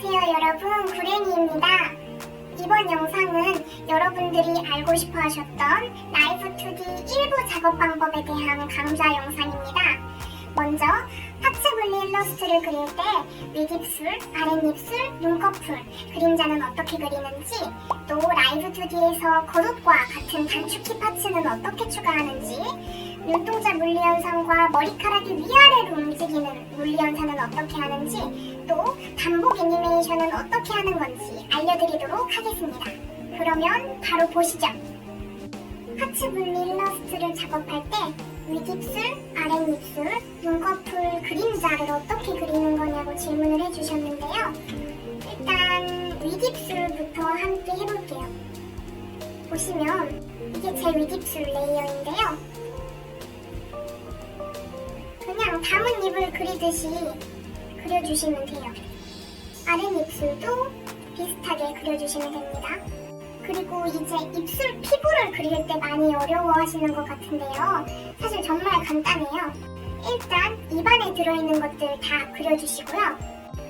안녕하세요 여러분, 구랭이입니다. 이번 영상은 여러분들이 알고 싶어 하셨던 라이브2D 일부 작업 방법에 대한 강좌 영상입니다. 먼저 파츠 분리 일러스트를 그릴 때 윗입술, 아랫입술, 눈꺼풀, 그림자는 어떻게 그리는지, 또 라이브2D에서 겉옷과 같은 단축키 파츠는 어떻게 추가하는지, 눈동자 물리현상과 머리카락이 위아래로 움직이는 물리현상은 어떻게 하는지, 또 반복 애니메이션은 어떻게 하는 건지 알려드리도록 하겠습니다. 그러면 바로 보시죠. 파츠 분리 일러스트를 작업할 때 윗입술, 아랫입술, 눈꺼풀 그림자를 어떻게 그리는 거냐고 질문을 해주셨는데요. 일단 윗입술부터 함께 해볼게요. 보시면 이게 제 윗입술 레이어인데요. 그냥 담은 입을 그리듯이 그려주시면 돼요. 아랫입술도 비슷하게 그려주시면 됩니다. 그리고 이제 입술 피부를 그릴 때 많이 어려워하시는 것 같은데요. 사실 정말 간단해요. 일단 입안에 들어있는 것들 다 그려주시고요.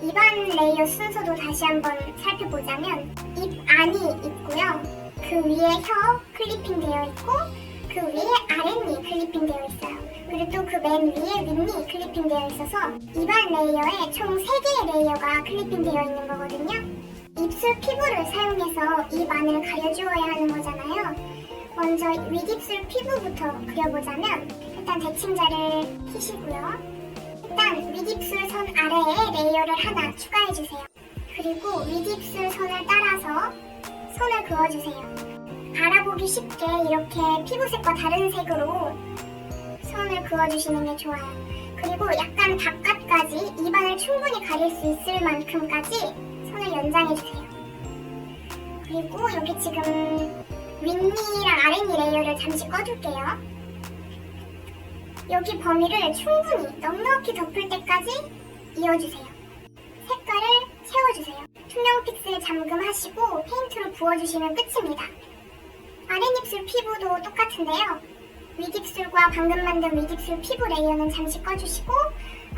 입안 레이어 순서도 다시 한번 살펴보자면 입 안이 있고요. 그 위에 혀 클리핑 되어 있고, 그 위에 아랫니 클리핑 되어 있어요. 그리고 또 그 맨 위에 윗니 클리핑 되어 있어서 입안 레이어에 총 3개의 레이어가 클리핑 되어 있는 거거든요. 입술 피부를 사용해서 입 안을 가려주어야 하는 거잖아요. 먼저 윗입술 피부부터 그려보자면 일단 대칭자를 키시고요. 일단 윗입술 선 아래에 레이어를 하나 추가해주세요. 그리고 윗입술 선을 따라서 선을 그어주세요. 알아보기 쉽게 이렇게 피부색과 다른 색으로 선을 그어주시는 게 좋아요. 그리고 약간 바깥까지 입안을 충분히 가릴 수 있을 만큼까지 선을 연장해주세요. 그리고 여기 지금 윗니랑 아랫니 레이어를 잠시 꺼줄게요. 여기 범위를 충분히 넉넉히 덮을 때까지 이어주세요. 색깔을 채워주세요. 투명 픽스 잠금하시고 페인트로 부어주시면 끝입니다. 아랫입술 피부도 똑같은데요. 윗입술과 방금 만든 윗입술 피부 레이어는 잠시 꺼주시고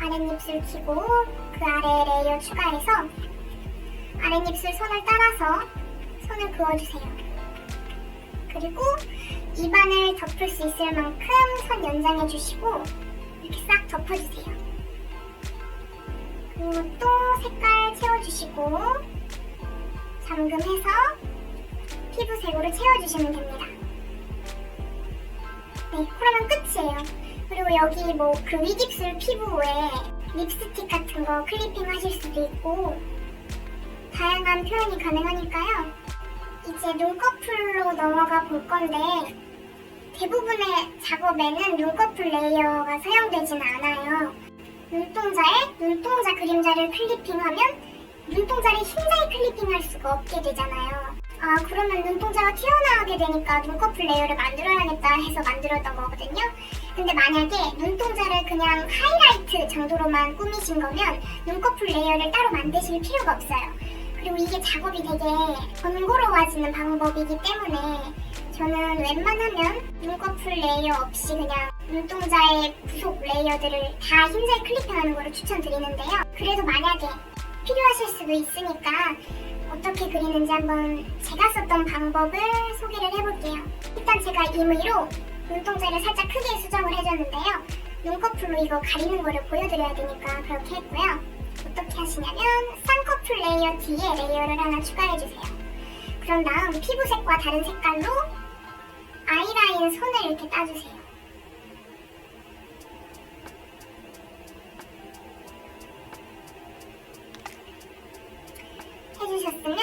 아랫입술 켜고 그 아래 레이어 추가해서 아랫입술 선을 따라서 선을 그어주세요. 그리고 입안을 덮을 수 있을 만큼 선 연장해주시고 이렇게 싹 덮어주세요. 그리고 또 색깔 채워주시고 잠금해서 피부색으로 채워주시면 됩니다. 네, 그러면 끝이에요. 그리고 여기 뭐 그 윗입술 피부에 립스틱 같은 거 클리핑 하실 수도 있고 다양한 표현이 가능하니까요. 이제 눈꺼풀로 넘어가 볼 건데 대부분의 작업에는 눈꺼풀 레이어가 사용되지는 않아요. 눈동자에 눈동자 그림자를 클리핑하면 눈동자를 흰자에 클리핑할 수가 없게 되잖아요. 아, 그러면 눈동자가 튀어나오게 되니까 눈꺼풀 레이어를 만들어야겠다 해서 만들었던 거거든요. 근데 만약에 눈동자를 그냥 하이라이트 정도로만 꾸미신 거면 눈꺼풀 레이어를 따로 만드실 필요가 없어요. 그리고 이게 작업이 되게 번거로워지는 방법이기 때문에 저는 웬만하면 눈꺼풀 레이어 없이 그냥 눈동자의 부속 레이어들을 다 흰자에 클리핑하는 거를 추천드리는데요. 그래도 만약에 필요하실 수도 있으니까 어떻게 그리는지 한번 제가 썼던 방법을 소개를 해볼게요. 일단 제가 임의로 눈동자를 살짝 크게 수정을 해줬는데요. 눈꺼풀로 이거 가리는 거를 보여드려야 되니까 그렇게 했고요. 어떻게 하시냐면 쌍꺼풀 레이어 뒤에 레이어를 하나 추가해주세요. 그런 다음 피부색과 다른 색깔로 아이라인 선을 이렇게 따주세요. 해주셨으면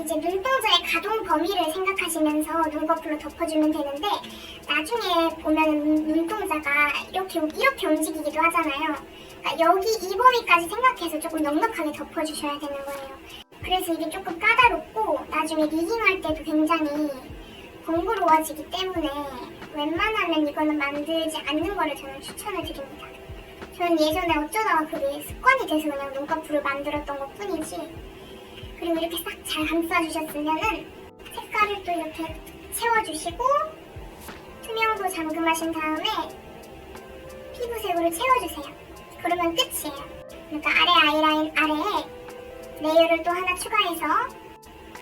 이제 눈동자의 가동 범위를 생각하시면서 눈꺼풀로 덮어주면 되는데 나중에 보면 눈동자가 이렇게 움직이기도 하잖아요. 그러니까 여기 이 범위까지 생각해서 조금 넉넉하게 덮어주셔야 되는 거예요. 그래서 이게 조금 까다롭고 나중에 리깅할 때도 굉장히 번거로워지기 때문에 웬만하면 이거는 만들지 않는 거를 저는 추천을 드립니다. 저는 예전에 어쩌다가 그게 습관이 돼서 그냥 눈꺼풀을 만들었던 것 뿐이지. 그리고 이렇게 싹 잘 감싸주셨으면은 색깔을 또 이렇게 채워주시고 투명도 잠금하신 다음에 피부색으로 채워주세요. 그러면 끝이에요. 그러니까 아래 아이라인 아래에 레이어를 또 하나 추가해서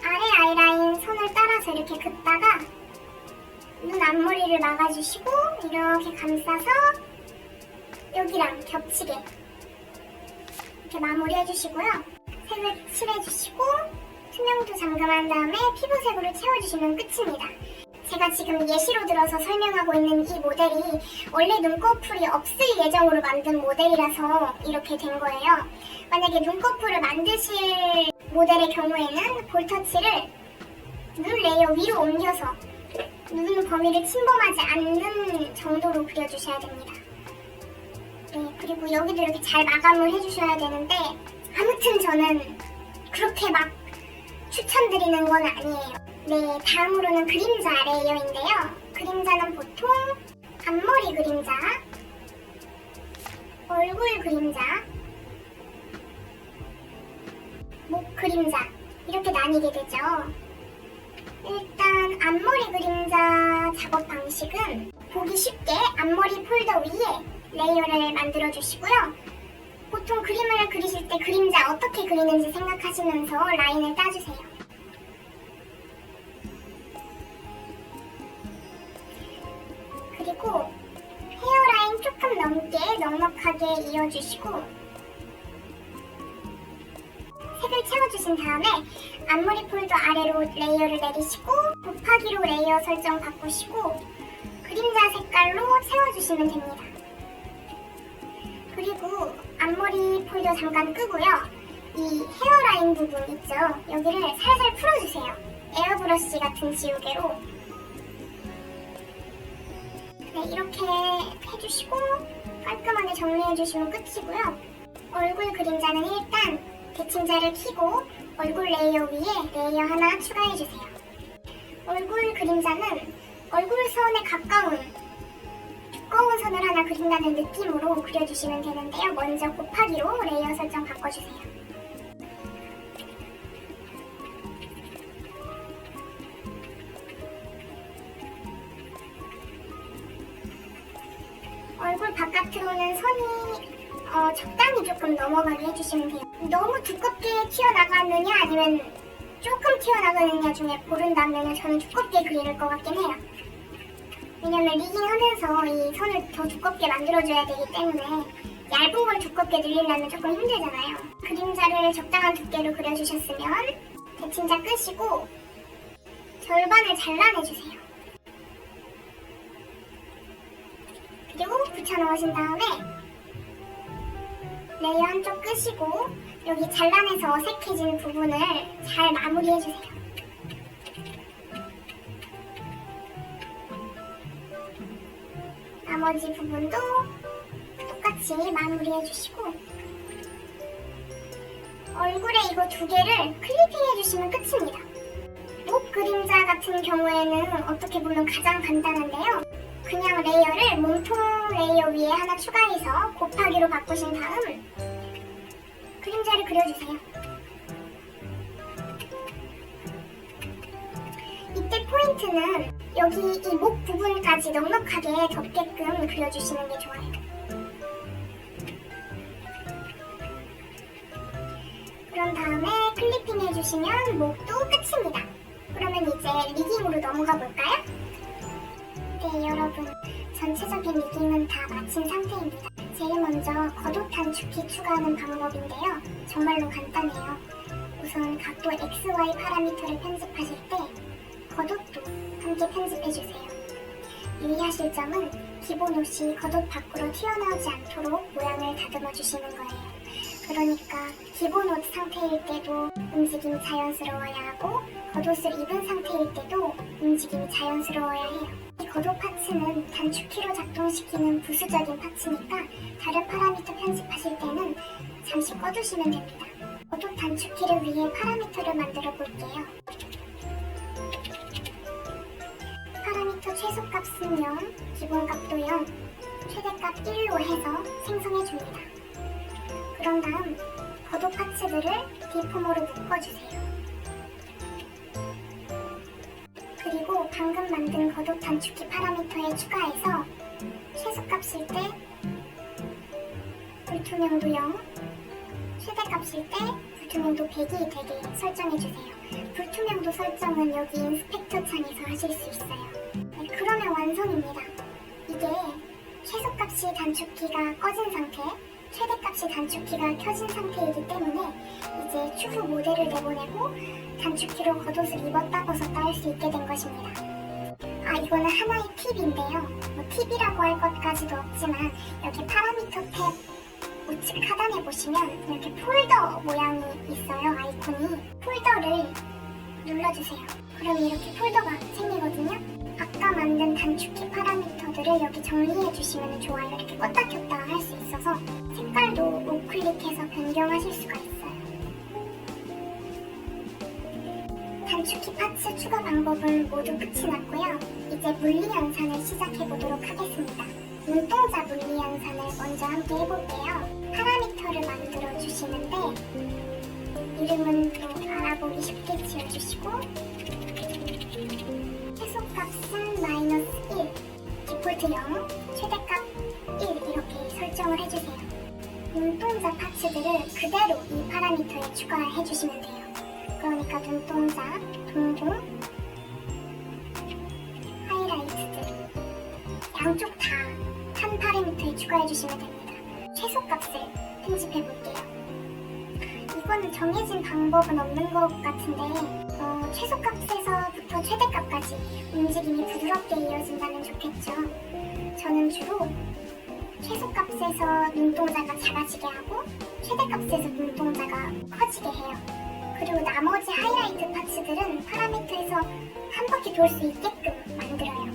아래 아이라인 선을 따라서 이렇게 긋다가 눈 앞머리를 막아주시고 이렇게 감싸서 여기랑 겹치게 이렇게 마무리해주시고요. 색을 칠해주시고 투명도 잠금한 다음에 피부색으로 채워주시면 끝입니다. 제가 지금 예시로 들어서 설명하고 있는 이 모델이 원래 눈꺼풀이 없을 예정으로 만든 모델이라서 이렇게 된 거예요. 만약에 눈꺼풀을 만드실 모델의 경우에는 볼터치를 눈 레이어 위로 옮겨서 눈 범위를 침범하지 않는 정도로 그려주셔야 됩니다. 네, 그리고 여기도 이렇게 잘 마감을 해주셔야 되는데 아무튼 저는 그렇게 막 추천드리는 건 아니에요. 네, 다음으로는 그림자 레이어인데요. 그림자는 보통 앞머리 그림자, 얼굴 그림자, 목 그림자 이렇게 나뉘게 되죠. 일단 앞머리 그림자 작업 방식은 보기 쉽게 앞머리 폴더 위에 레이어를 만들어 주시고요. 보통 그림을 그리실 때 그림자 어떻게 그리는지 생각하시면서 라인을 따주세요. 그리고 헤어라인 조금 넘게 넉넉하게 이어주시고 색을 채워주신 다음에 앞머리 폴더 아래로 레이어를 내리시고 곱하기로 레이어 설정 바꾸시고 그림자 색깔로 채워주시면 됩니다. 그리고 앞머리 폴더 잠깐 끄고요. 이 헤어라인 부분 있죠? 여기를 살살 풀어주세요. 에어브러쉬 같은 지우개로. 네, 이렇게 해주시고 깔끔하게 정리해주시면 끝이고요. 얼굴 그림자는 일단 대칭자를 켜고 얼굴 레이어 위에 레이어 하나 추가해주세요. 얼굴 그림자는 얼굴 선에 가까운 두꺼운 선을 하나 그린다는 느낌으로 그려주시면 되는데요. 먼저 곱하기로 레이어 설정 바꿔주세요. 얼굴 바깥으로는 선이 적당히 조금 넘어가게 해주시면 돼요. 너무 두껍게 튀어나가느냐 아니면 조금 튀어나가느냐 중에 고른다면 저는 두껍게 그릴 것 같긴 해요. 왜냐면 리깅하면서 이 선을 더 두껍게 만들어줘야 되기 때문에 얇은 걸 두껍게 늘리려면 조금 힘들잖아요. 그림자를 적당한 두께로 그려주셨으면 대칭자 끄시고 절반을 잘라내주세요. 그리고 붙여넣으신 다음에 레이어 한쪽 끄시고 여기 잘라내서 어색해진 부분을 잘 마무리해주세요. 나머지 부분도 똑같이 마무리해주시고 얼굴에 이거 두 개를 클리핑해주시면 끝입니다. 목 그림자 같은 경우에는 어떻게 보면 가장 간단한데요. 그냥 레이어를 몸통 레이어 위에 하나 추가해서 곱하기로 바꾸신 다음 그림자를 그려주세요. 이때 포인트는 여기 이 목 부분까지 넉넉하게 덮게끔 그려주시는 게 좋아요. 그런 다음에 클리핑 해주시면 목도 끝입니다. 그러면 이제 리깅으로 넘어가 볼까요? 네, 여러분, 전체적인 리깅은 다 마친 상태입니다. 제일 먼저 겉옷 단축키 추가하는 방법인데요. 정말로 간단해요. 우선 각도 XY 파라미터를 편집하실 때 겉옷도 함께 편집해주세요. 유의하실 점은 기본 옷이 겉옷 밖으로 튀어나오지 않도록 모양을 다듬어 주시는 거예요. 그러니까 기본 옷 상태일 때도 움직임이 자연스러워야 하고 겉옷을 입은 상태일 때도 움직임이 자연스러워야 해요. 이 겉옷 파츠는 단축키로 작동시키는 부수적인 파츠니까 다른 파라미터 편집하실 때는 잠시 꺼두시면 됩니다. 겉옷 단축키를 위해 파라미터를 만들어 볼게요. 파라미터 최소값은 0, 기본값도 0, 최대값 1로 해서 생성해줍니다. 그런 다음 겉옷 파츠들을 디포머로 묶어주세요. 그리고 방금 만든 겉옷 단축키 파라미터에 추가해서 최소값일 때 불투명도 0, 최대값일 때 불투명도 100이 되게 설정해주세요. 불투명도 설정은 여기 인스펙터 창에서 하실 수 있어요. 네, 그러면 완성입니다. 이게 최소값이 단축키가 꺼진 상태, 최대값이 단축키가 켜진 상태이기 때문에 이제 추후 모델을 내보내고 단축키로 겉옷을 입었다 벗었다 할 수 있게 된 것입니다. 이거는 하나의 팁인데요. 뭐 팁이라고 할 것까지도 없지만 여기 파라미터 탭 우측 하단에 보시면 이렇게 폴더 모양이 있어요. 아이콘이. 폴더를 눌러주세요. 그러면 이렇게 폴더가 생기거든요. 아까 만든 단축키 파라미터들을 여기 정리해 주시면 좋아요. 이렇게 껐다 켰다 할 수 있어서 색깔도 우클릭해서 변경하실 수가 있어요. 단축키 파츠 추가 방법은 모두 끝이 났고요. 이제 물리연산을 시작해 보도록 하겠습니다. 눈동자 물리연산을 먼저 함께 해볼게요. 파라미터를 만들어 주시는데 이름은 또 알아보기 쉽게 지어주시고 최소값은 -1, 디폴트 0, 최대값 1 이렇게 설정을 해주세요. 눈동자 파츠들을 그대로 이 파라미터에 추가해주시면 돼요. 그러니까 눈동자, 동공, 하이라이트들 양쪽 다 한 파라미터에 추가해주시면 됩니다. 최소값을 편집해볼게요. 이거는 정해진 방법은 없는 것 같은데 최소값에서부터 최대값까지 움직임이 부드럽게 이어진다면 좋겠죠. 저는 주로 최소값에서 눈동자가 작아지게 하고 최대값에서 눈동자가 커지게 해요. 그리고 나머지 하이라이트 파츠들은 파라미터에서 한 바퀴 돌 수 있게끔 만들어요.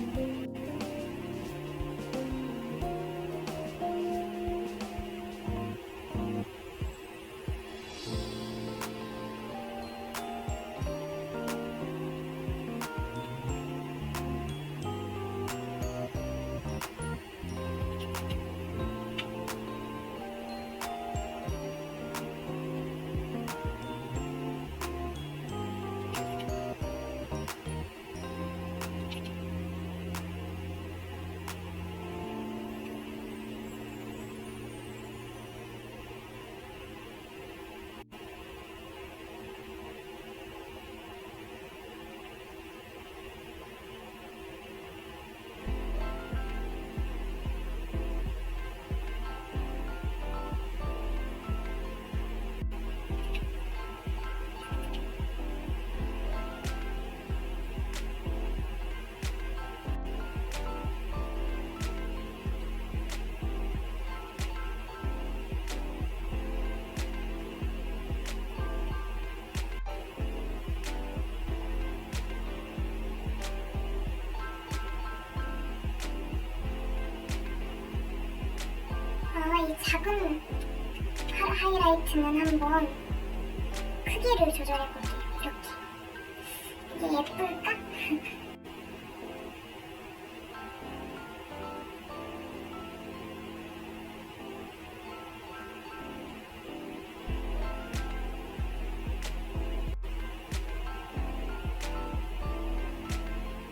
이 작은 하이라이트는 한번 크기를 조절해볼게요. 이렇게. 이게 예쁠까?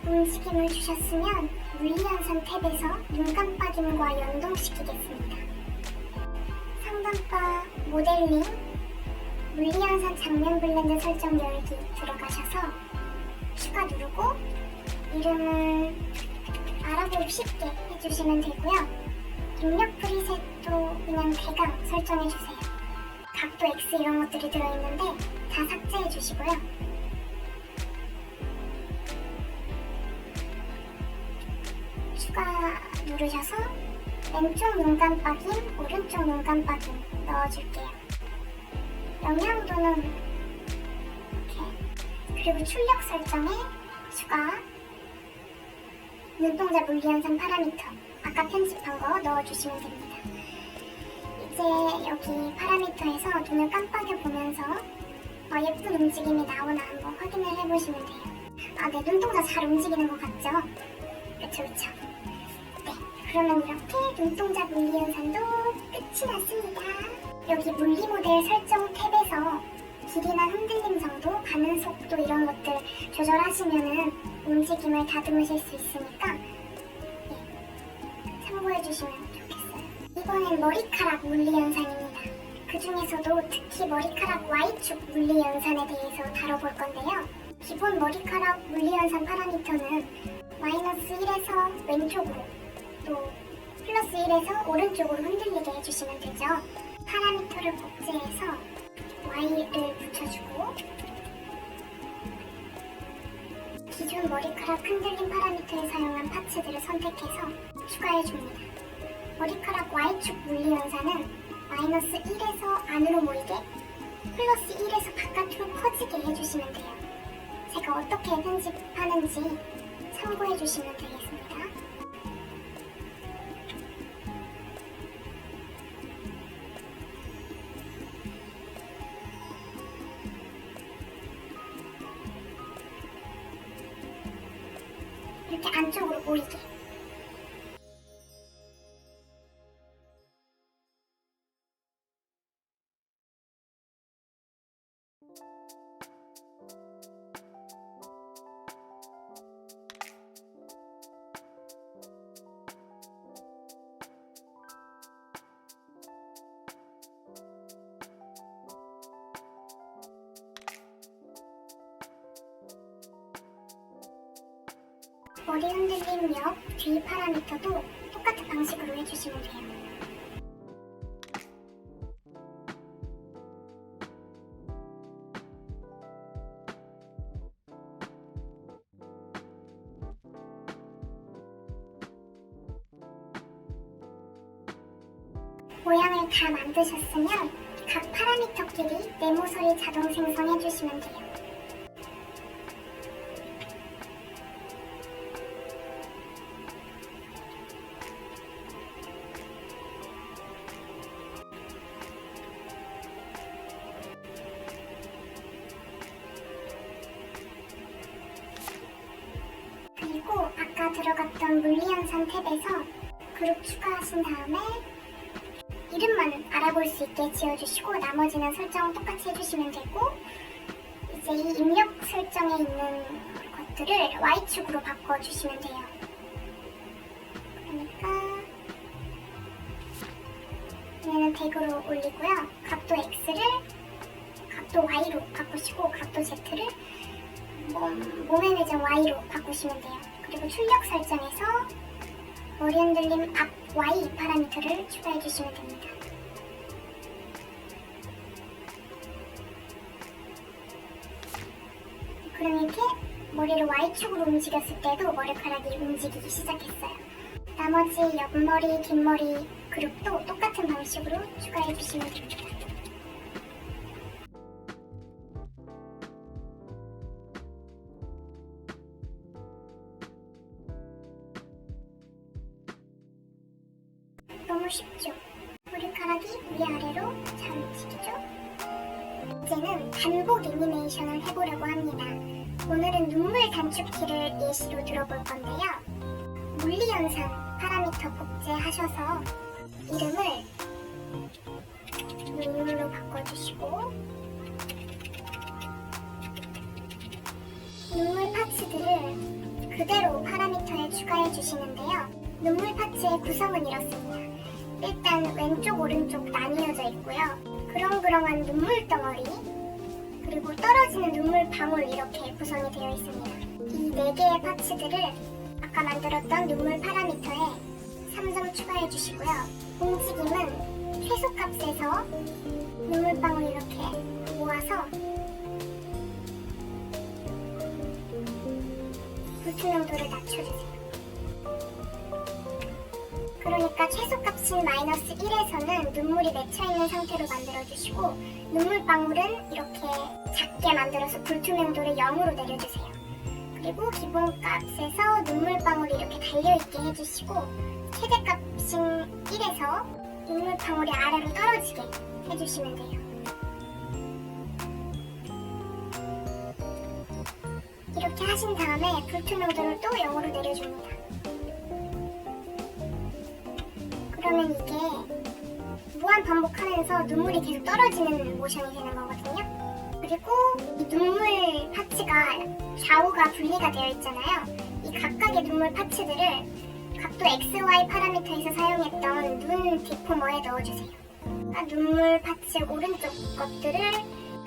움직임을 주셨으면 물리연산 탭에서 눈 깜빡임과 연동시키겠습니다. 상단바 모델링 물리연산 장면 블렌드 설정 열기 들어가셔서 추가 누르고 이름을 알아보기 쉽게 해주시면 되고요. 입력 프리셋도 그냥 대강 설정해주세요. 각도 X 이런 것들이 들어있는데 다 삭제해주시고요. 추가 누르셔서 왼쪽 눈 깜빡임, 오른쪽 눈 깜빡임 넣어줄게요. 영향도는 이렇게. 그리고 출력 설정에 추가 눈동자 물리연산 파라미터 아까 편집한 거 넣어주시면 됩니다. 이제 여기 파라미터에서 눈을 깜빡여 보면서 예쁜 움직임이 나오나 한번 확인을 해보시면 돼요. 네, 눈동자 잘 움직이는 것 같죠? 그쵸. 네, 그러면 이렇게 눈동자 물리연산도 끝이 났습니다. 여기 물리모델 설정 탭에서 길이나 흔들림 정도, 가는 속도 이런 것들 조절하시면은 움직임을 다듬으실 수 있으니까 참고해주시면 좋겠어요. 이번엔 머리카락 물리연산입니다. 그 중에서도 특히 머리카락 Y축 물리 연산에 대해서 다뤄볼 건데요. 기본 머리카락 물리 연산 파라미터는 -1에서 왼쪽으로 또 +1에서 오른쪽으로 흔들리게 해주시면 되죠. 파라미터를 복제해서 Y를 붙여주고 기존 머리카락 흔들림 파라미터에 사용한 파츠들을 선택해서 추가해줍니다. 머리카락 Y축 물리 연산은 -1에서 안으로 모이게, +1에서 바깥으로 퍼지게 해주시면 돼요. 제가 어떻게 편집하는지 참고해주시면 되겠습니다. 이렇게 안쪽으로 모이게. 머리 흔들림 옆 뒤 파라미터도 똑같은 방식으로 해주시면 돼요. 모양을 다 만드셨으면 각 파라미터끼리 네모서리 자동 생성해주시면 돼요. 그리고 아까 들어갔던 물리연산 탭에서 그룹 추가하신 다음에 이름만 알아볼 수 있게 지어주시고 나머지는 설정 똑같이 해주시면 되고, 이제 이 입력 설정에 있는 것들을 Y축으로 바꿔주시면 돼요. 그러니까 얘는 100으로 올리고요. 각도 X를 각도 Y로 바꾸시고 각도 Z를 몸의 매점 Y로 바꾸시면 돼요. 그리고 출력 설정에서 머리 흔들림 앞 Y 파라미터를 추가해주시면 됩니다. 그럼 이렇게 머리를 Y축으로 움직였을 때도 머리카락이 움직이기 시작했어요. 나머지 옆머리, 뒷머리 그룹도 똑같은 방식으로 추가해주시면 됩니다. 너무 쉽죠? 머리카락이 위아래로 잘 움직이죠? 이제는 반복 애니메이션을 해보려고 합니다. 오늘은 눈물 단축키를 예시로 들어볼 건데요. 물리연산 파라미터 복제하셔서 이름을 눈물로 바꿔주시고 눈물 파츠들을 그대로 파라미터에 추가해 주시는데요. 눈물 파츠의 구성은 이렇습니다. 일단 왼쪽 오른쪽 나뉘어져 있고요. 그렁그렁한 눈물 덩어리, 그리고 떨어지는 눈물 방울 이렇게 구성이 되어 있습니다. 이 4개의 파츠들을 아까 만들었던 눈물 파라미터에 3점 추가해 주시고요. 움직임은 최소값에서 눈물방울 이렇게 모아서 불투명도를 낮춰주세요. 그러니까 최소값인 -1에서는 눈물이 맺혀있는 상태로 만들어주시고 눈물방울은 이렇게 작게 만들어서 불투명도를 0으로 내려주세요. 그리고 기본값에서 눈물방울이 이렇게 달려있게 해주시고 최대값인 1에서 눈물방울이 아래로 떨어지게 해주시면 돼요. 이렇게 하신 다음에 불투명도를 또 0으로 내려줍니다. 그러면 이게 무한 반복하면서 눈물이 계속 떨어지는 모션이 되는 거거든요. 그리고 이 눈물 파츠가 좌우가 분리가 되어 있잖아요. 이 각각의 눈물 파츠들을 각도 XY 파라미터에서 사용했던 눈 디포머에 넣어주세요. 눈물 파츠 오른쪽 것들을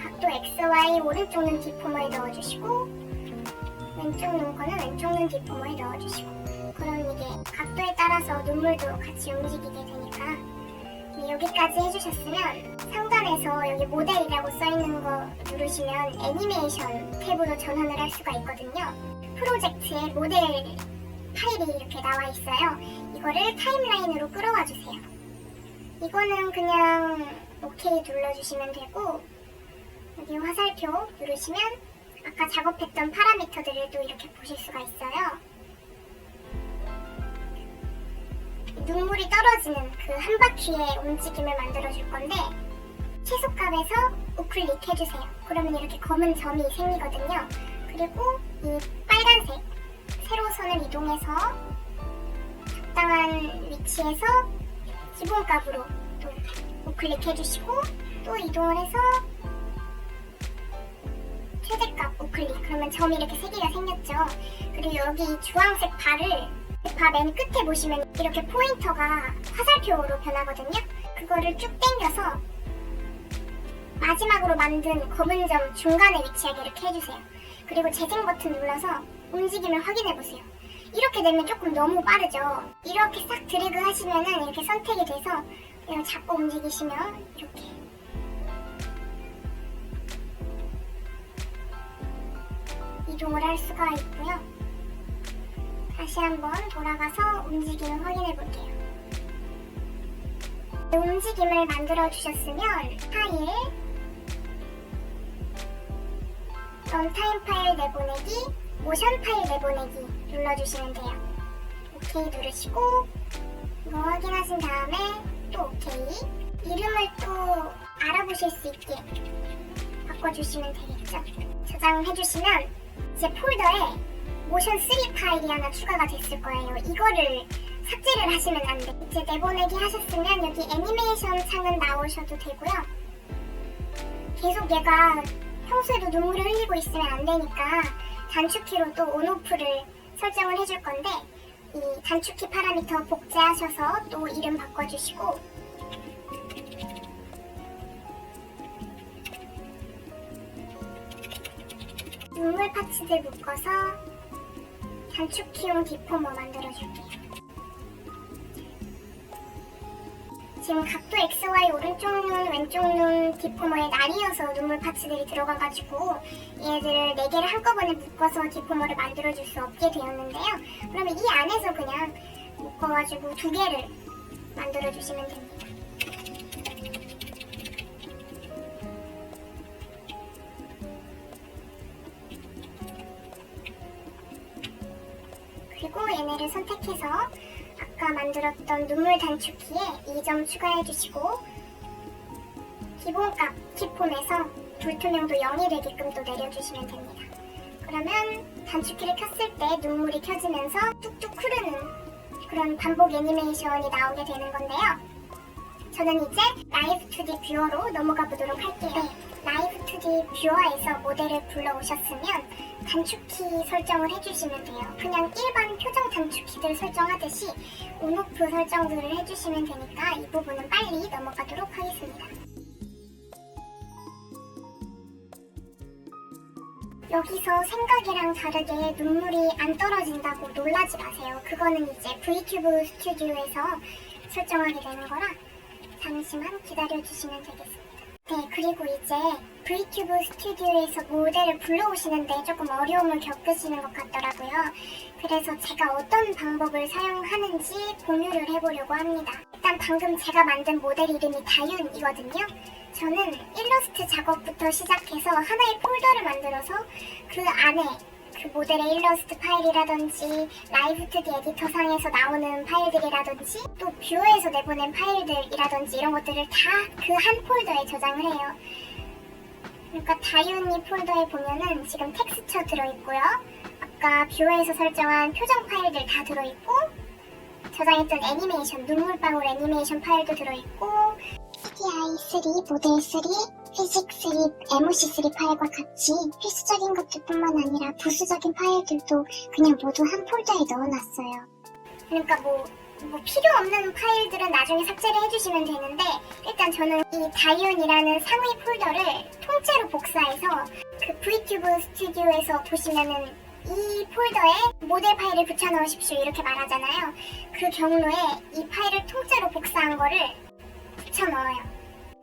각도 XY 오른쪽 눈 뒷부분에 넣어주시고 왼쪽 눈 거는 왼쪽 눈 뒷부분에 넣어주시고 그럼 이게 각도에 따라서 눈물도 같이 움직이게 되니까 여기까지 해주셨으면 상단에서 여기 모델이라고 써있는 거 누르시면 애니메이션 탭으로 전환을 할 수가 있거든요. 프로젝트에 모델 파일이 이렇게 나와 있어요. 이거를 타임라인으로 끌어와 주세요. 이거는 그냥 OK 눌러주시면 되고 여기 화살표 누르시면 아까 작업했던 파라미터들을 또 이렇게 보실 수가 있어요. 눈물이 떨어지는 그 한 바퀴의 움직임을 만들어줄 건데 최소값에서 우클릭 해주세요. 그러면 이렇게 검은 점이 생기거든요. 그리고 이 빨간색 세로선을 이동해서 적당한 위치에서 기본값으로 또 우클릭 해주시고 또 이동을 해서 최대값 우클릭 그러면 점이 이렇게 3개가 생겼죠. 그리고 여기 이 주황색 바를 바 맨 끝에 보시면 이렇게 포인터가 화살표로 변하거든요. 그거를 쭉 당겨서 마지막으로 만든 검은 점 중간에 위치하게 이렇게 해주세요. 그리고 재생 버튼 눌러서 움직임을 확인해보세요. 이렇게 되면 조금 너무 빠르죠. 이렇게 싹 드래그 하시면은 이렇게 선택이 돼서 이걸 잡고 움직이시면 이렇게 이동을 할 수가 있고요. 다시 한번 돌아가서 움직임을 확인해 볼게요. 움직임을 만들어 주셨으면 파일, 런타임 파일 내보내기, 모션 파일 내보내기 눌러주시면 돼요. OK 누르시고 이거 확인하신 다음에 또 OK 이름을 또 알아보실 수 있게 바꿔주시면 되겠죠. 저장해주시면 이제 폴더에 모션 3 파일이 하나 추가가 됐을 거예요. 이거를 삭제를 하시면 안 돼. 이제 내보내기 하셨으면 여기 애니메이션 창은 나오셔도 되고요. 계속 얘가 평소에도 눈물을 흘리고 있으면 안 되니까 단축키로 또 온오프를 설정을 해줄 건데 이 단축키 파라미터 복제하셔서 또 이름 바꿔주시고 눈물 파츠들 묶어서 단축키용 디포머 만들어줄게요. 지금 각도 XY 오른쪽 눈, 왼쪽 눈 디포머에 나뉘어서 눈물 파츠들이 들어가가지고 얘들을 4개를 한꺼번에 묶어서 디포머를 만들어줄 수 없게 되었는데요. 그러면 이 안에서 그냥 묶어가지고 2개를 만들어주시면 됩니다. 그리고 얘네를 선택해서 아까 만들었던 눈물 단축키에 2점 추가해주시고 기본값 키폼에서 불투명도 0이 되게끔 또 내려주시면 됩니다. 그러면 단축키를 켰을 때 눈물이 켜지면서 뚝뚝 흐르는 그런 반복 애니메이션이 나오게 되는 건데요. 저는 이제 라이브 2D 뷰어로 넘어가 보도록 할게요. 라이브 2D 뷰어에서 모델을 불러오셨으면 단축키 설정을 해주시면 돼요. 그냥 일반 표정 단축키들 설정하듯이 온오프 설정들을 해주시면 되니까 이 부분은 빨리 넘어가도록 하겠습니다. 여기서 생각이랑 다르게 눈물이 안 떨어진다고 놀라지 마세요. 그거는 이제 V튜브 스튜디오에서 설정하게 되는 거라 잠시만 기다려주시면 되겠습니다. 네, 그리고 이제 V튜브 스튜디오에서 모델을 불러오시는데 조금 어려움을 겪으시는 것 같더라고요. 그래서 제가 어떤 방법을 사용하는지 공유를 해보려고 합니다. 일단 방금 제가 만든 모델 이름이 다윤이거든요. 저는 일러스트 작업부터 시작해서 하나의 폴더를 만들어서 그 안에 그 모델의 일러스트 파일이라든지 라이브 2D 에디터상에서 나오는 파일들이라든지 또 뷰어에서 내보낸 파일들이라든지 이런 것들을 다 그 한 폴더에 저장을 해요. 그러니까 다윤이 폴더에 보면은 지금 텍스처 들어있고요. 아까 뷰어에서 설정한 표정 파일들 다 들어있고 저장했던 애니메이션, 눈물방울 애니메이션 파일도 들어있고 CDI3, 모델3, 피직3, MOC3 파일과 같이 필수적인 것들뿐만 아니라 부수적인 파일들도 그냥 모두 한 폴더에 넣어놨어요. 그러니까 뭐 뭐 필요 없는 파일들은 나중에 삭제를 해주시면 되는데, 일단 저는 이 다이온이라는 상위 폴더를 통째로 복사해서 그 VTube 스튜디오에서 보시면은 이 폴더에 모델 파일을 붙여 넣으십시오 이렇게 말하잖아요. 그 경로에 이 파일을 통째로 복사한 거를 붙여 넣어요.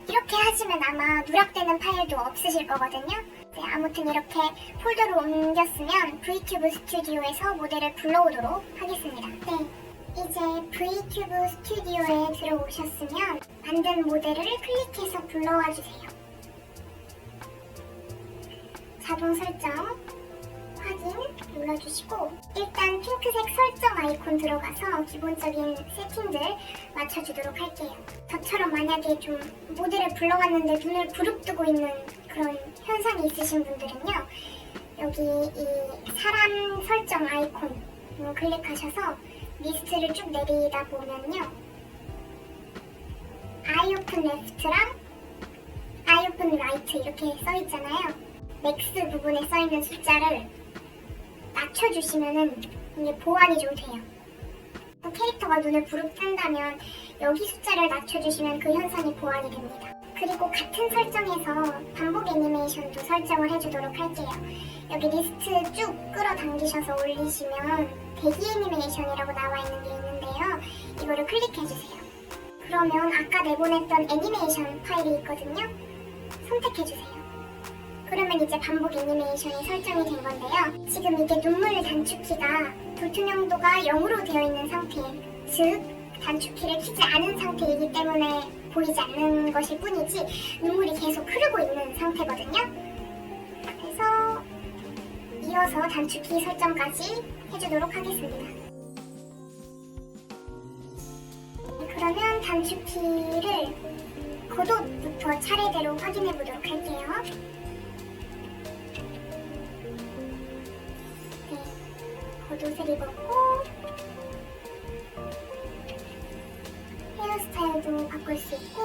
이렇게 하시면 아마 누락되는 파일도 없으실 거거든요. 네, 아무튼 이렇게 폴더로 옮겼으면 VTube 스튜디오에서 모델을 불러오도록 하겠습니다. 네, 이제 VTube 스튜디오에 들어오셨으면 만든 모델을 클릭해서 불러와 주세요. 자동 설정 확인 눌러주시고, 일단 핑크색 설정 아이콘 들어가서 기본적인 세팅들 맞춰주도록 할게요. 저처럼 만약에 좀 모델을 불러왔는데 눈을 부릅뜨고 있는 그런 현상이 있으신 분들은요, 여기 이 사람 설정 아이콘 클릭하셔서 리스트를 쭉 내리다 보면요, Eye Open Left랑 Eye Open Right 이렇게 써있잖아요. 맥스 부분에 써있는 숫자를 낮춰주시면은 이게 보완이 좀 돼요. 캐릭터가 눈을 부릅뜬다면 여기 숫자를 낮춰주시면 그 현상이 보완이 됩니다. 그리고 같은 설정에서 반복 애니메이션도 설정을 해주도록 할게요. 여기 리스트 쭉 끌어당기셔서 올리시면 대기 애니메이션이라고 나와 있는 게 있는데요. 이거를 클릭해주세요. 그러면 아까 내보냈던 애니메이션 파일이 있거든요. 선택해주세요. 그러면 이제 반복 애니메이션이 설정이 된 건데요. 지금 이게 눈물 단축키가 불투명도가 0으로 되어 있는 상태, 즉 단축키를 키지 않은 상태이기 때문에 보이지 않는 것일 뿐이지 눈물이 계속 흐르고 있는 상태거든요. 그래서 이어서 단축키 설정까지 해주도록 하겠습니다. 그러면 단축키를 겉옷부터 차례대로 확인해 보도록 할게요. 겉옷을 입었고, 헤어스타일도 바꿀 수 있고,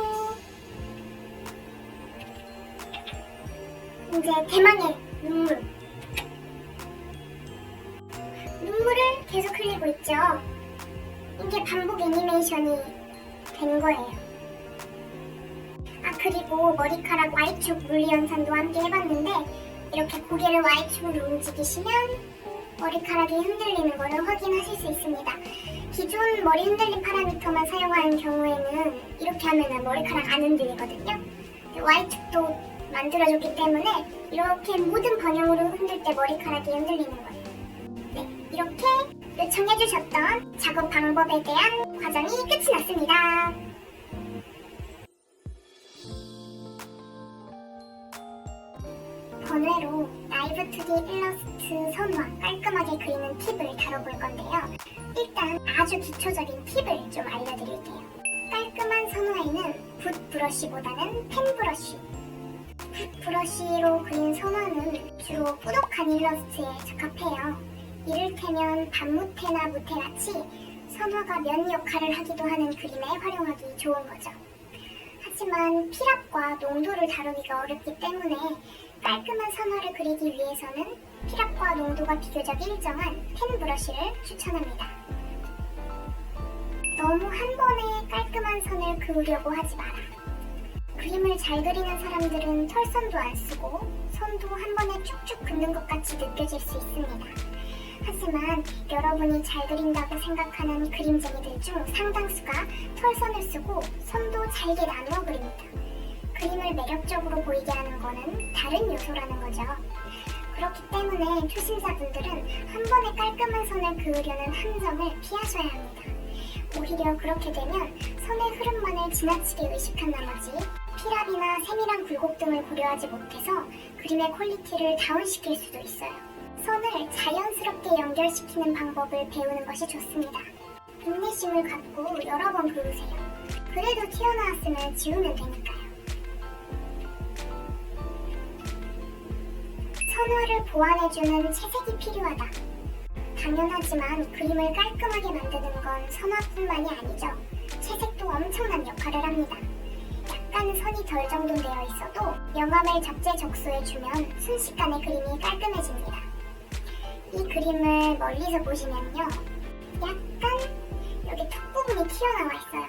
이제 대망의 눈물. 눈물을 계속 흘리고 있죠. 이게 반복 애니메이션이 된 거예요. 아, 그리고 머리카락 Y축 물리 연산도 함께 해봤는데, 이렇게 고개를 Y축으로 움직이시면 머리카락이 흔들리는 것을 확인하실 수 있습니다. 기존 머리 흔들림 파라미터만 사용하는 경우에는 이렇게 하면 머리카락 안 흔들리거든요. Y축도 만들어줬기 때문에 이렇게 모든 방향으로 흔들 때 머리카락이 흔들리는 거예요. 네, 이렇게 요청해주셨던 작업 방법에 대한 과정이 끝이 났습니다. 번외로 나이브 2D 일러스트 선화 깔끔하게 그리는 팁을 다뤄볼 건데요. 일단 아주 기초적인 팁을 좀 알려드릴게요. 깔끔한 선화에는 붓 브러쉬보다는 펜 브러쉬. 붓 브러쉬로 그린 선화는 주로 뿌독한 일러스트에 적합해요. 이를테면 반무태나 무태같이 선화가 면 역할을 하기도 하는 그림에 활용하기 좋은 거죠. 하지만 필압과 농도를 다루기가 어렵기 때문에 깔끔한 선화를 그리기 위해서는 필압과 농도가 비교적 일정한 펜 브러쉬를 추천합니다. 너무 한 번에 깔끔한 선을 그으려고 하지 마라. 그림을 잘 그리는 사람들은 털선도 안 쓰고 선도 한 번에 쭉쭉 긋는 것 같이 느껴질 수 있습니다. 하지만 여러분이 잘 그린다고 생각하는 그림쟁이들 중 상당수가 털선을 쓰고 선도 잘게 나누어 그립니다. 그림을 매력적으로 보이게 하는 거는 다른 요소라는 거죠. 그렇기 때문에 초심자분들은 한 번에 깔끔한 선을 그으려는 함정을 피하셔야 합니다. 오히려 그렇게 되면 선의 흐름만을 지나치게 의식한 나머지 필압이나 세밀한 굴곡 등을 고려하지 못해서 그림의 퀄리티를 다운시킬 수도 있어요. 선을 자연스럽게 연결시키는 방법을 배우는 것이 좋습니다. 인내심을 갖고 여러 번 그으세요. 그래도 튀어나왔으면 지우면 되니까요. 선화를 보완해주는 채색이 필요하다. 당연하지만 그림을 깔끔하게 만드는 건 선화뿐만이 아니죠. 채색도 엄청난 역할을 합니다. 약간 선이 덜 정돈되어 있어도 영감을 적재적소해주면 순식간에 그림이 깔끔해집니다. 이 그림을 멀리서 보시면요, 약간 여기 턱 손이 튀어나와 있어요.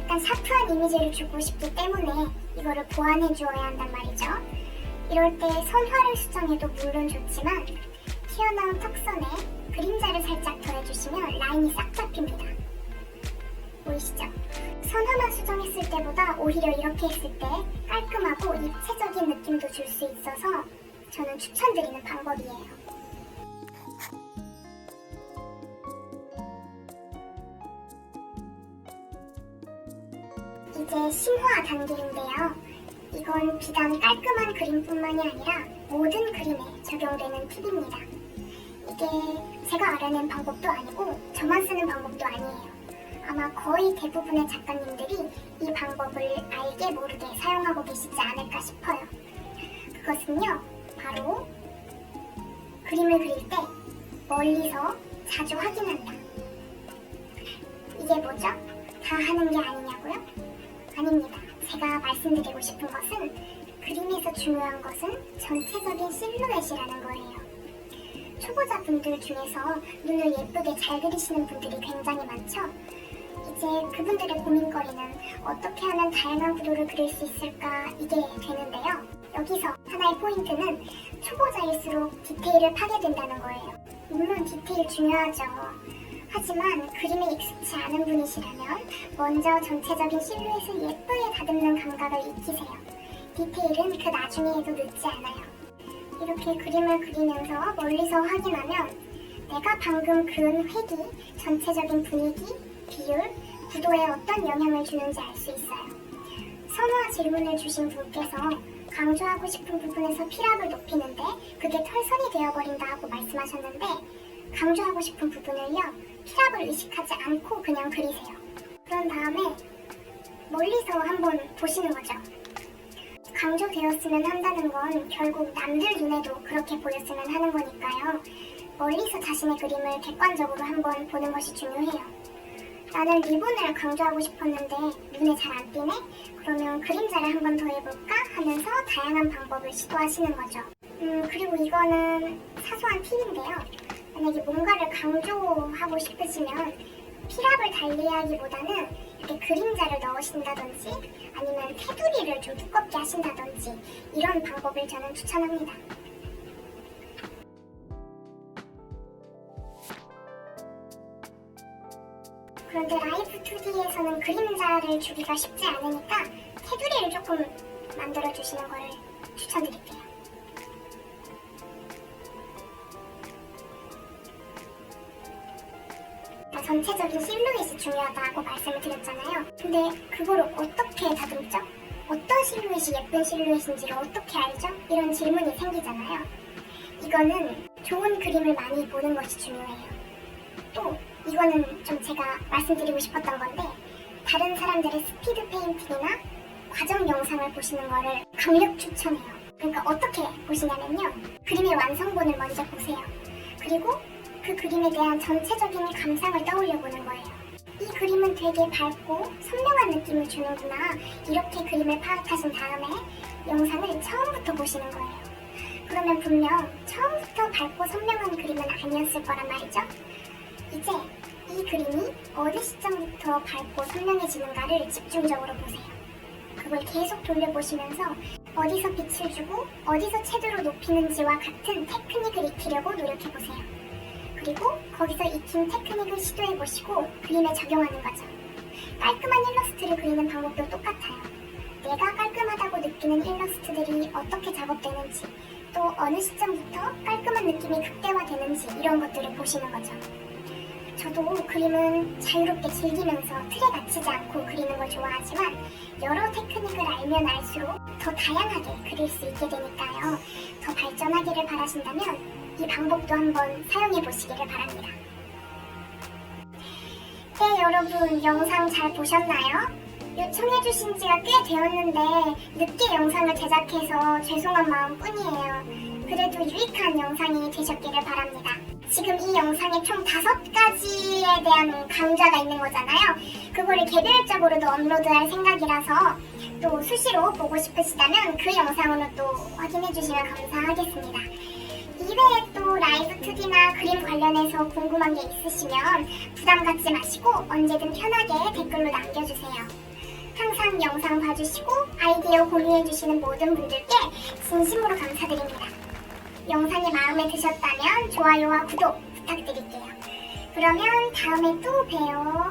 약간 사투한 이미지를 주고 싶기 때문에 이거를 보완해 주어야 한단 말이죠. 이럴 때 선화를 수정해도 물론 좋지만 튀어나온 턱선에 그림자를 살짝 더해주시면 라인이 싹 잡힙니다. 보이시죠? 선화만 수정했을 때보다 오히려 이렇게 했을 때 깔끔하고 입체적인 느낌도 줄 수 있어서 저는 추천드리는 방법이에요. 이제 심화 단계인데요. 이건 비단 깔끔한 그림뿐만이 아니라 모든 그림에 적용되는 팁입니다. 이게 제가 알아낸 방법도 아니고 저만 쓰는 방법도 아니에요. 아마 거의 대부분의 작가님들이 이 방법을 알게 모르게 사용하고 계시지 않을까 싶어요. 그것은요, 바로 그림을 그릴 때 멀리서 자주 확인한다. 이게 뭐죠? 다 하는 게 아니냐고요? 아닙니다. 제가 말씀드리고 싶은 것은 그림에서 중요한 것은 전체적인 실루엣이라는 거예요. 초보자분들 중에서 눈을 예쁘게 잘 그리시는 분들이 굉장히 많죠? 이제 그분들의 고민거리는 어떻게 하면 다양한 구도를 그릴 수 있을까 이게 되는데요. 여기서 하나의 포인트는 초보자일수록 디테일을 파게 된다는 거예요. 물론 디테일 중요하죠. 하지만 그림에 익숙치 않은 분이시라면 먼저 전체적인 실루엣을 예쁘게 다듬는 감각을 익히세요. 디테일은 그 나중에 해도 늦지 않아요. 이렇게 그림을 그리면서 멀리서 확인하면 내가 방금 그은 획이 전체적인 분위기, 비율, 구도에 어떤 영향을 주는지 알 수 있어요. 선화 질문을 주신 분께서 강조하고 싶은 부분에서 피랍을 높이는데 그게 털선이 되어버린다고 말씀하셨는데 강조하고 싶은 부분을요, 피랍을 의식하지 않고 그냥 그리세요. 그런 다음에 멀리서 한번 보시는 거죠. 강조되었으면 한다는 건 결국 남들 눈에도 그렇게 보였으면 하는 거니까요. 멀리서 자신의 그림을 객관적으로 한번 보는 것이 중요해요. 나는 리본을 강조하고 싶었는데 눈에 잘 안 띄네? 그러면 그림자를 한번 더 해볼까? 하면서 다양한 방법을 시도하시는 거죠. 그리고 이거는 사소한 팁인데요. 만약에 뭔가를 강조하고 싶으시면 피랍을 달리하기보다는 이렇게 그림자를 넣으신다든지 아니면 테두리를 좀 두껍게 하신다든지 이런 방법을 저는 추천합니다. 그런데 라이브 2D에서는 그림자를 주기가 쉽지 않으니까 테두리를 조금 만들어 주시는 거를 추천드릴게요. 전체적인 실루엣이 중요하다고 말씀을 드렸잖아요. 근데 그걸 어떻게 다듬죠? 어떤 실루엣이 예쁜 실루엣인지를 어떻게 알죠? 이런 질문이 생기잖아요. 이거는 좋은 그림을 많이 보는 것이 중요해요. 또 이거는 좀 제가 말씀드리고 싶었던 건데 다른 사람들의 스피드 페인팅이나 과정 영상을 보시는 거를 강력 추천해요. 그러니까 어떻게 보시냐면요. 그림의 완성본을 먼저 보세요. 그리고 그 그림에 대한 전체적인 감상을 떠올려 보는 거예요. 이 그림은 되게 밝고 선명한 느낌을 주는구나. 이렇게 그림을 파악하신 다음에 영상을 처음부터 보시는 거예요. 그러면 분명 처음부터 밝고 선명한 그림은 아니었을 거란 말이죠. 이제 이 그림이 어느 시점부터 밝고 선명해지는가를 집중적으로 보세요. 그걸 계속 돌려보시면서 어디서 빛을 주고 어디서 채도를 높이는지와 같은 테크닉을 익히려고 노력해보세요. 그리고 거기서 익힌 테크닉을 시도해보시고 그림에 적용하는 거죠. 깔끔한 일러스트를 그리는 방법도 똑같아요. 내가 깔끔하다고 느끼는 일러스트들이 어떻게 작업되는지 또 어느 시점부터 깔끔한 느낌이 극대화되는지 이런 것들을 보시는 거죠. 저도 그림은 자유롭게 즐기면서 틀에 갇히지 않고 그리는 걸 좋아하지만 여러 테크닉을 알면 알수록 더 다양하게 그릴 수 있게 되니까요. 더 발전하기를 바라신다면 이 방법도 한번 사용해 보시기를 바랍니다. 네, 여러분 영상 잘 보셨나요? 요청해주신 지가 꽤 되었는데 늦게 영상을 제작해서 죄송한 마음 뿐이에요. 그래도 유익한 영상이 되셨기를 바랍니다. 지금 이 영상에 총 5가지에 대한 강좌가 있는 거잖아요. 그거를 개별적으로도 업로드할 생각이라서 또 수시로 보고 싶으시다면 그 영상으로 또 확인해 주시면 감사하겠습니다. 이 이외에 또 라이브 2D나 그림 관련해서 궁금한 게 있으시면 부담 갖지 마시고 언제든 편하게 댓글로 남겨주세요. 항상 영상 봐주시고 아이디어 공유해주시는 모든 분들께 진심으로 감사드립니다. 영상이 마음에 드셨다면 좋아요와 구독 부탁드릴게요. 그러면 다음에 또 봬요.